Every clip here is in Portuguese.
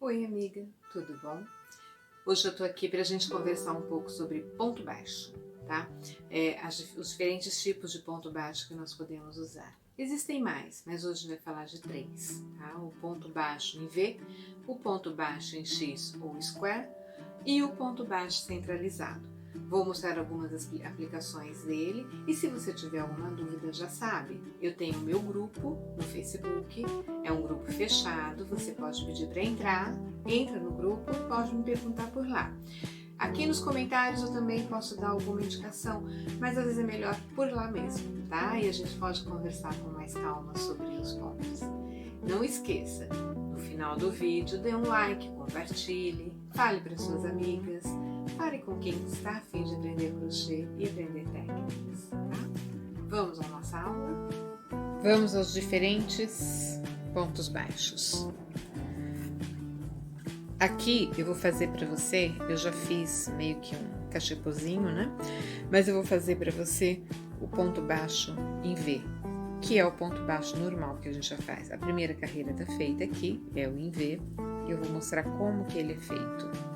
Oi, amiga, tudo bom? Hoje eu tô aqui pra gente conversar um pouco sobre ponto baixo, tá? Os diferentes tipos de ponto baixo que nós podemos usar. Existem mais, mas hoje a gente vai falar de 3, tá? O ponto baixo em V, o ponto baixo em X ou square e o ponto baixo centralizado. Vou mostrar algumas aplicações dele e se você tiver alguma dúvida já sabe, eu tenho o meu grupo no Facebook, é um grupo fechado, você pode pedir para entrar, entra no grupo e pode me perguntar por lá. Aqui nos comentários eu também posso dar alguma indicação, mas às vezes é melhor por lá mesmo, tá? E a gente pode conversar com mais calma sobre os pontos. Não esqueça, no final do vídeo dê um like, compartilhe, fale para suas amigas, fale com quem está a fim de aprender crochê e aprender técnicas, tá? Vamos à nossa aula? Vamos aos diferentes pontos baixos. Aqui eu vou fazer para você, eu já fiz meio que um cachepozinho, né? Mas eu vou fazer para você o ponto baixo em V, que é o ponto baixo normal que a gente já faz. A primeira carreira tá feita aqui, é o em V, e eu vou mostrar como que ele é feito.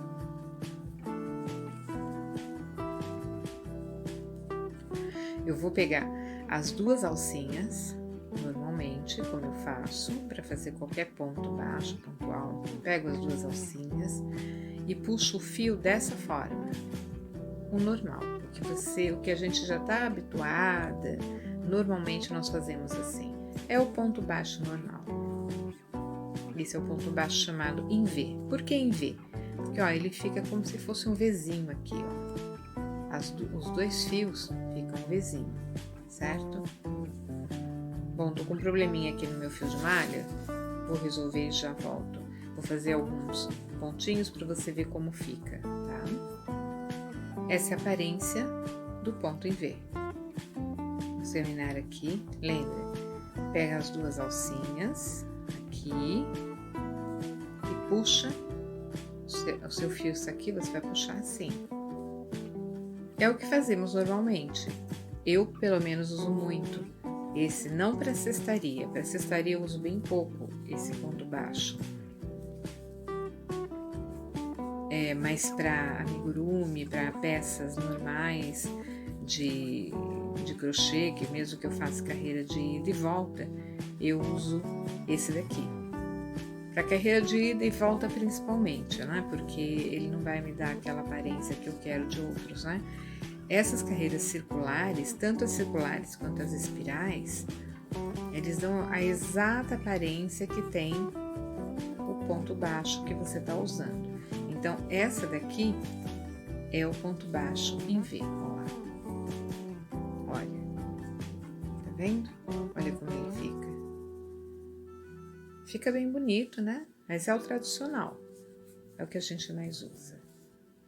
Eu vou pegar as duas alcinhas, normalmente, como eu faço, para fazer qualquer ponto baixo, ponto alto. Pego as duas alcinhas e puxo o fio dessa forma, o normal, o que a gente já está habituada, normalmente nós fazemos assim. É o ponto baixo normal. Esse é o ponto baixo chamado em V. Por que em V? Porque, ó, ele fica como se fosse um Vzinho aqui, ó. Os dois fios ficam um Vzinho, certo? Bom, tô com um probleminha aqui no meu fio de malha, vou resolver e já volto. Vou fazer alguns pontinhos para você ver como fica, tá? Essa é a aparência do ponto em V. Vou terminar aqui, lembra? Pega as duas alcinhas aqui e puxa o seu fio, isso aqui você vai puxar assim. É o que fazemos normalmente. Eu, pelo menos, uso muito. Esse não para cestaria. Para cestaria eu uso bem pouco esse ponto baixo. Mas para amigurumi, para peças normais de crochê, que mesmo que eu faça carreira de ida e volta, eu uso esse daqui. Para carreira de ida e volta principalmente, né? Porque ele não vai me dar aquela aparência que eu quero de outros, né? Essas carreiras circulares, tanto as circulares quanto as espirais, eles dão a exata aparência que tem o ponto baixo que você está usando. Então, essa daqui é o ponto baixo em V, ó lá. Olha, tá vendo? Olha como ele fica. Fica bem bonito, né? Mas é o tradicional, é o que a gente mais usa.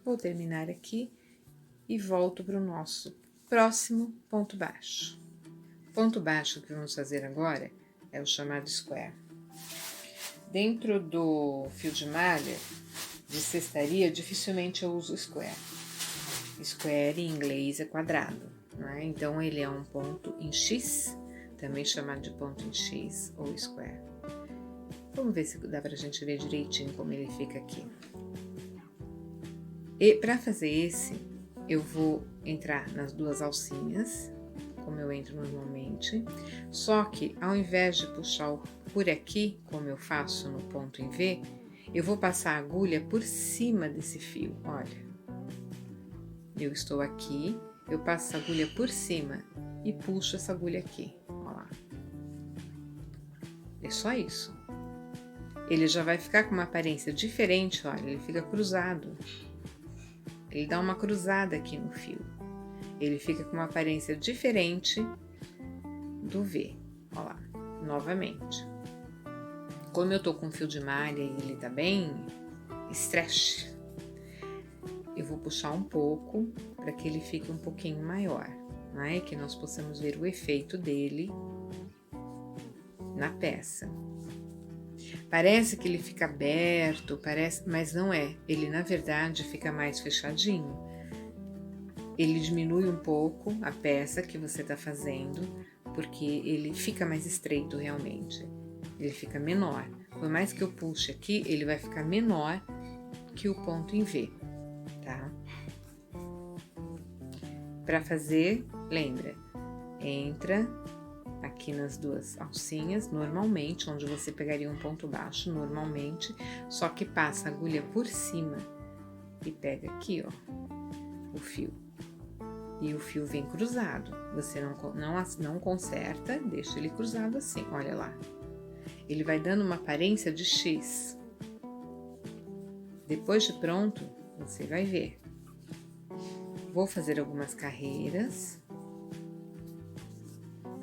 Vou terminar aqui e volto para o nosso próximo ponto baixo. O ponto baixo que vamos fazer agora é o chamado square. Dentro do fio de malha de cestaria, dificilmente eu uso square. Square em inglês é quadrado, né? Então ele é um ponto em X, também chamado de ponto em X ou square. Vamos ver se dá pra gente ver direitinho como ele fica aqui. E para fazer esse, eu vou entrar nas duas alcinhas, como eu entro normalmente, só que ao invés de puxar por aqui, como eu faço no ponto em V, eu vou passar a agulha por cima desse fio, olha. Eu estou aqui, eu passo a agulha por cima e puxo essa agulha aqui, ó lá. É só isso. Ele já vai ficar com uma aparência diferente, olha, ele fica cruzado. Ele dá uma cruzada aqui no fio. Ele fica com uma aparência diferente do V. Ó lá, novamente. Como eu tô com fio de malha e ele tá bem stretch, eu vou puxar um pouco para que ele fique um pouquinho maior, né? Que nós possamos ver o efeito dele na peça. Parece que ele fica aberto, mas não é. Ele, na verdade, fica mais fechadinho. Ele diminui um pouco a peça que você está fazendo, porque ele fica mais estreito realmente. Ele fica menor. por mais que eu puxe aqui, ele vai ficar menor que o ponto em V, tá? Para fazer, lembra, entra aqui nas duas alcinhas, normalmente, onde você pegaria um ponto baixo, normalmente, só que passa a agulha por cima e pega aqui, ó, o fio. E o fio vem cruzado, você não conserta, deixa ele cruzado assim, olha lá. Ele vai dando uma aparência de X. Depois de pronto, você vai ver. Vou fazer algumas carreiras,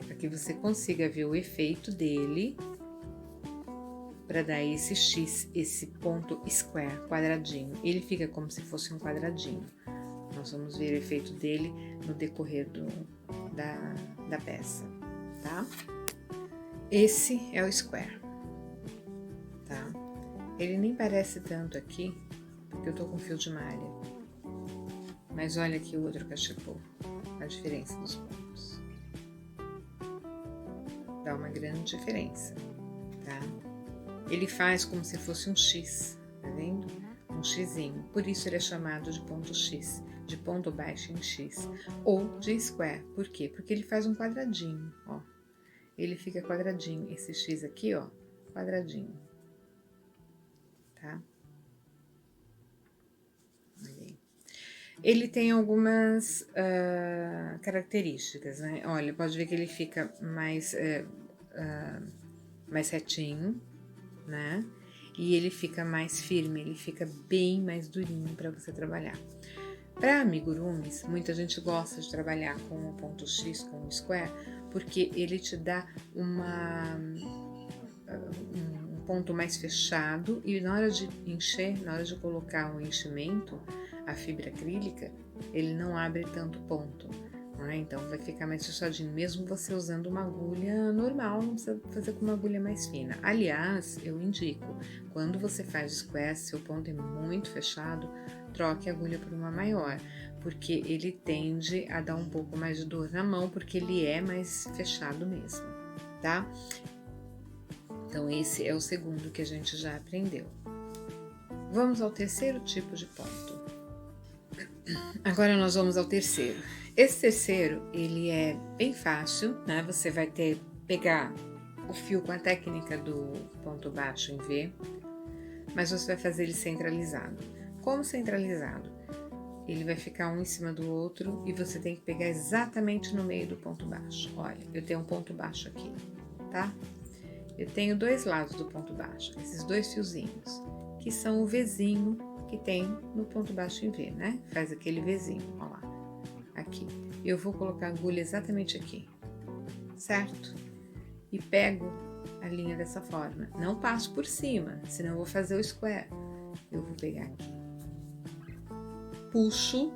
para que você consiga ver o efeito dele, para dar esse X, esse ponto square, quadradinho. Ele fica como se fosse um quadradinho. Nós vamos ver o efeito dele no decorrer da peça, tá? Esse é o square, tá? Ele nem parece tanto aqui, porque eu tô com fio de malha. Mas olha aqui o outro cachepô, a diferença dos pontos. Dá uma grande diferença, tá? Ele faz como se fosse um X, tá vendo? Um xizinho, por isso ele é chamado de ponto X, de ponto baixo em X, ou de square, por quê? Porque ele faz um quadradinho, ó, ele fica quadradinho, esse X aqui, ó, quadradinho, tá? Ele tem algumas características, né? Olha, pode ver que ele fica mais retinho, né? E ele fica mais firme, ele fica bem mais durinho para você trabalhar. Para amigurumis, muita gente gosta de trabalhar com o ponto X, com o square, porque ele te dá um ponto mais fechado e na hora de encher, na hora de colocar o enchimento, a fibra acrílica, ele não abre tanto ponto. Então vai ficar mais fechadinho, mesmo você usando uma agulha normal, não precisa fazer com uma agulha mais fina. Aliás, eu indico, quando você faz square, seu ponto é muito fechado, troque a agulha por uma maior, porque ele tende a dar um pouco mais de dor na mão, porque ele é mais fechado mesmo, tá? Então esse é o segundo que a gente já aprendeu. Vamos ao terceiro tipo de ponto. Agora nós vamos ao terceiro. Esse terceiro, ele é bem fácil, né? Você vai pegar o fio com a técnica do ponto baixo em V, mas você vai fazer ele centralizado. Como centralizado? Ele vai ficar um em cima do outro e você tem que pegar exatamente no meio do ponto baixo. Olha, eu tenho um ponto baixo aqui, tá? Eu tenho dois lados do ponto baixo, esses dois fiozinhos, que são o Vzinho que tem no ponto baixo em V, né? Faz aquele Vzinho, ó lá. Aqui, eu vou colocar a agulha exatamente aqui, certo? E pego a linha dessa forma, não passo por cima, senão eu vou fazer o square. Eu vou pegar aqui, puxo,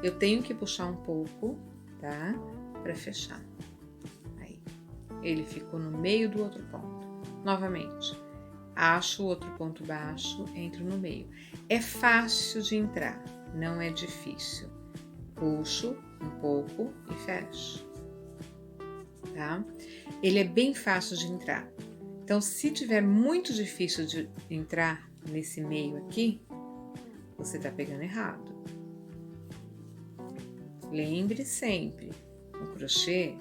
eu tenho que puxar um pouco, tá? Pra fechar. Aí, ele ficou no meio do outro ponto. Novamente, acho o outro ponto baixo, entro no meio. É fácil de entrar, não é difícil. Puxo um pouco e fecho, tá? Ele é bem fácil de entrar. Então, se tiver muito difícil de entrar nesse meio aqui, você tá pegando errado. Lembre sempre, o crochê,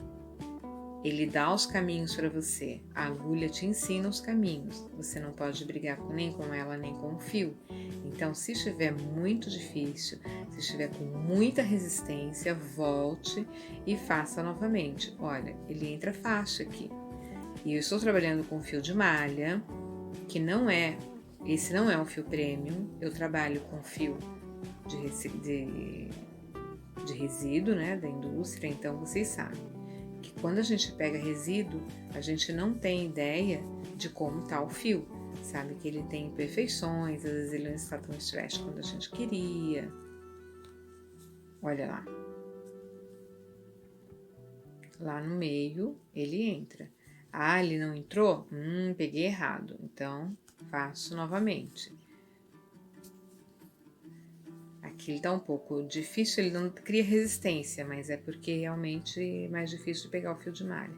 ele dá os caminhos para você. A agulha te ensina os caminhos. Você não pode brigar nem com ela, nem com o fio. Então, se estiver muito difícil, se estiver com muita resistência, volte e faça novamente. Olha, ele entra fácil aqui. E eu estou trabalhando com fio de malha, que esse não é um fio premium. Eu trabalho com fio de resíduo, né, da indústria, então vocês sabem que quando a gente pega resíduo, a gente não tem ideia de como tá o fio. Sabe que ele tem imperfeições, às vezes ele não está tão stretch quando a gente queria. Olha lá. Lá no meio ele entra. Ah, ele não entrou? Peguei errado. Então, faço novamente. Aqui ele tá um pouco difícil, ele não cria resistência, mas é porque realmente é mais difícil de pegar o fio de malha.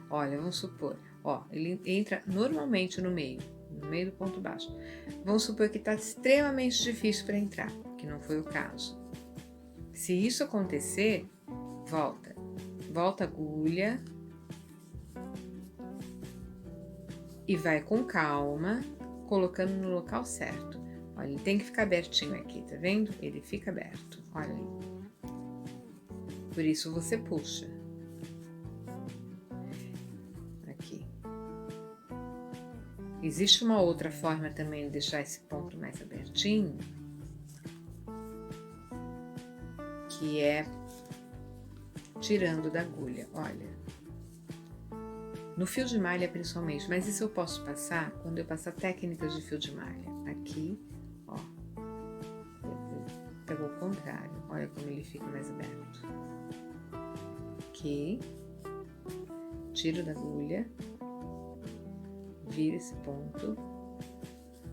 Olha, vamos supor, ó, ele entra normalmente no meio. no meio do ponto baixo. Vamos supor que está extremamente difícil para entrar, que não foi o caso. Se isso acontecer, volta a agulha e vai com calma, colocando no local certo. Olha, ele tem que ficar abertinho aqui, tá vendo? Ele fica aberto, olha aí. Por isso você puxa. Aqui. Existe uma outra forma também de deixar esse ponto mais abertinho, que é tirando da agulha, olha. No fio de malha principalmente, mas isso eu posso passar quando eu passar técnicas de fio de malha. Aqui, ó, pegou o contrário, olha como ele fica mais aberto. Aqui, tiro da agulha, vira esse ponto.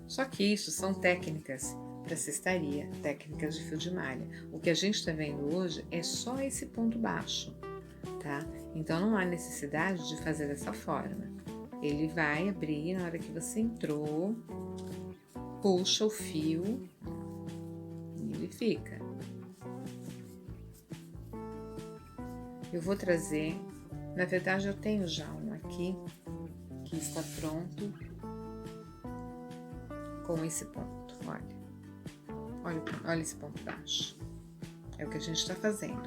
Só que isso são técnicas para cestaria, técnicas de fio de malha. O que a gente está vendo hoje é só esse ponto baixo, tá? Então não há necessidade de fazer dessa forma. Ele vai abrir na hora que você entrou, puxa o fio e ele fica. Eu vou trazer, na verdade eu tenho já um aqui que está pronto com esse ponto, olha. Olha esse ponto baixo. É o que a gente está fazendo.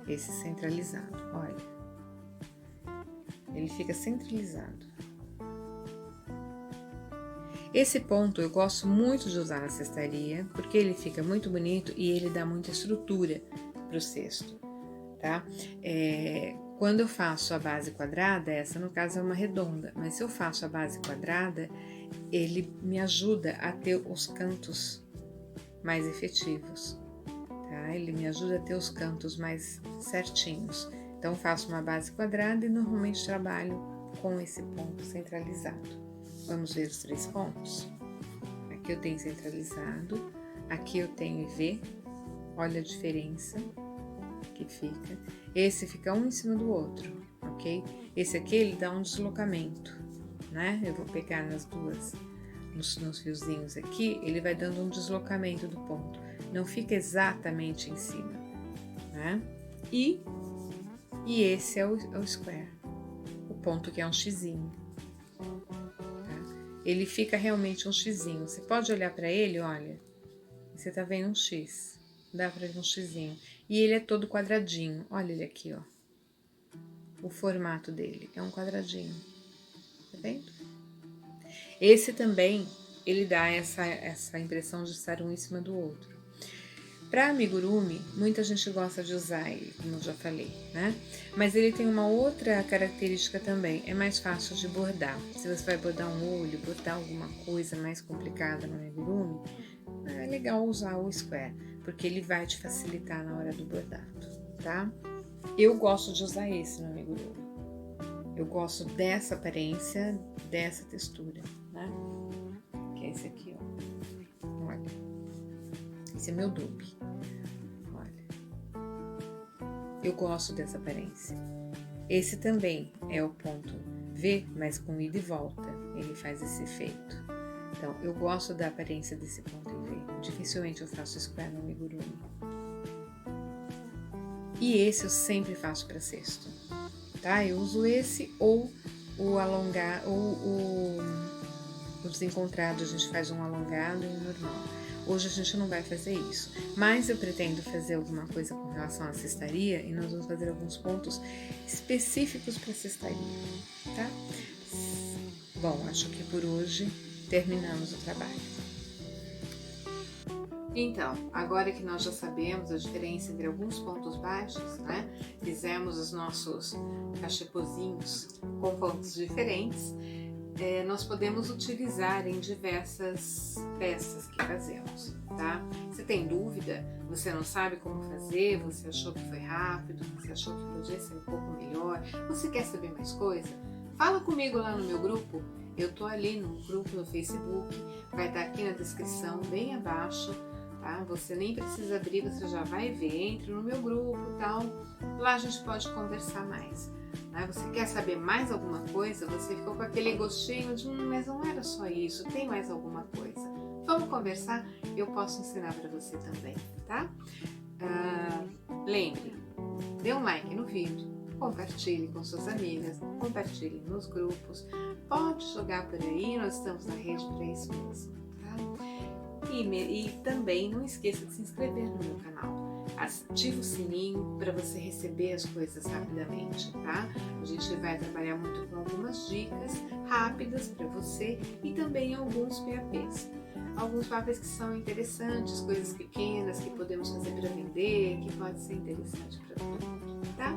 Esse centralizado, olha. Ele fica centralizado. Esse ponto eu gosto muito de usar na cestaria, porque ele fica muito bonito e ele dá muita estrutura para o cesto, tá? Quando eu faço a base quadrada, essa no caso é uma redonda, mas se eu faço a base quadrada, ele me ajuda a ter os cantos mais efetivos, tá? Ele me ajuda a ter os cantos mais certinhos. Então, faço uma base quadrada e normalmente trabalho com esse ponto centralizado. Vamos ver os 3 pontos? Aqui eu tenho centralizado, aqui eu tenho IV, olha a diferença que fica. Esse fica um em cima do outro, ok? Esse aqui, ele dá um deslocamento, né? Eu vou pegar nas duas, nos fiozinhos aqui, ele vai dando um deslocamento do ponto. Não fica exatamente em cima, né? E esse é o square, o ponto que é um xizinho. Tá? Ele fica realmente um xizinho. Você pode olhar para ele, olha, você tá vendo um X, dá para ver um xizinho. E ele é todo quadradinho, olha ele aqui, ó. O formato dele é um quadradinho, tá vendo? Esse também, ele dá essa impressão de estar um em cima do outro. Para amigurumi, muita gente gosta de usar ele, como eu já falei, né? Mas ele tem uma outra característica também, é mais fácil de bordar. Se você vai bordar um olho, bordar alguma coisa mais complicada no amigurumi, é legal usar o square, porque ele vai te facilitar na hora do bordado, tá? Eu gosto de usar esse no amigurumi. Eu gosto dessa aparência, dessa textura, né? Que é esse aqui, ó. Olha. Esse é meu dupe. Olha. Eu gosto dessa aparência. Esse também é o ponto V, mas com ida e volta. Ele faz esse efeito. Então, eu gosto da aparência desse ponto em V. Dificilmente eu faço square no amigurumi. E esse eu sempre faço para cesto. Tá? Eu uso esse ou o alongar, ou o desencontrado, a gente faz um alongado e um normal. Hoje a gente não vai fazer isso, mas eu pretendo fazer alguma coisa com relação à cestaria e nós vamos fazer alguns pontos específicos para cestaria, tá? Bom, acho que por hoje terminamos o trabalho. Então, agora que nós já sabemos a diferença entre alguns pontos baixos, né? Fizemos os nossos cachepozinhos com pontos diferentes, nós podemos utilizar em diversas peças que fazemos, tá? Você tem dúvida? Você não sabe como fazer? Você achou que foi rápido? Você achou que podia ser um pouco melhor? Você quer saber mais coisa? Fala comigo lá no meu grupo. Eu tô ali no grupo no Facebook, vai estar aqui na descrição, bem abaixo, tá? Você nem precisa abrir, você já vai ver, entre no meu grupo e tal, lá a gente pode conversar mais. Né? Você quer saber mais alguma coisa? Você ficou com aquele gostinho de, mas não era só isso, tem mais alguma coisa. Vamos conversar, eu posso ensinar para você também, tá? Lembre, dê um like no vídeo, compartilhe com suas amigas, compartilhe nos grupos, pode jogar por aí, nós estamos na rede para isso mesmo, tá? E também não esqueça de se inscrever no meu canal. Ative o sininho para você receber as coisas rapidamente, tá? A gente vai trabalhar muito com algumas dicas rápidas para você e também alguns PAPs. Alguns papéis que são interessantes, coisas pequenas que podemos fazer para vender, que pode ser interessante para todo mundo, tá?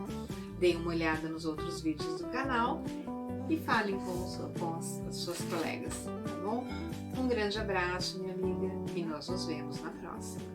Dê uma olhada nos outros vídeos do canal e falem com as suas colegas, tá bom? Um grande abraço, minha amiga, e nós nos vemos na próxima.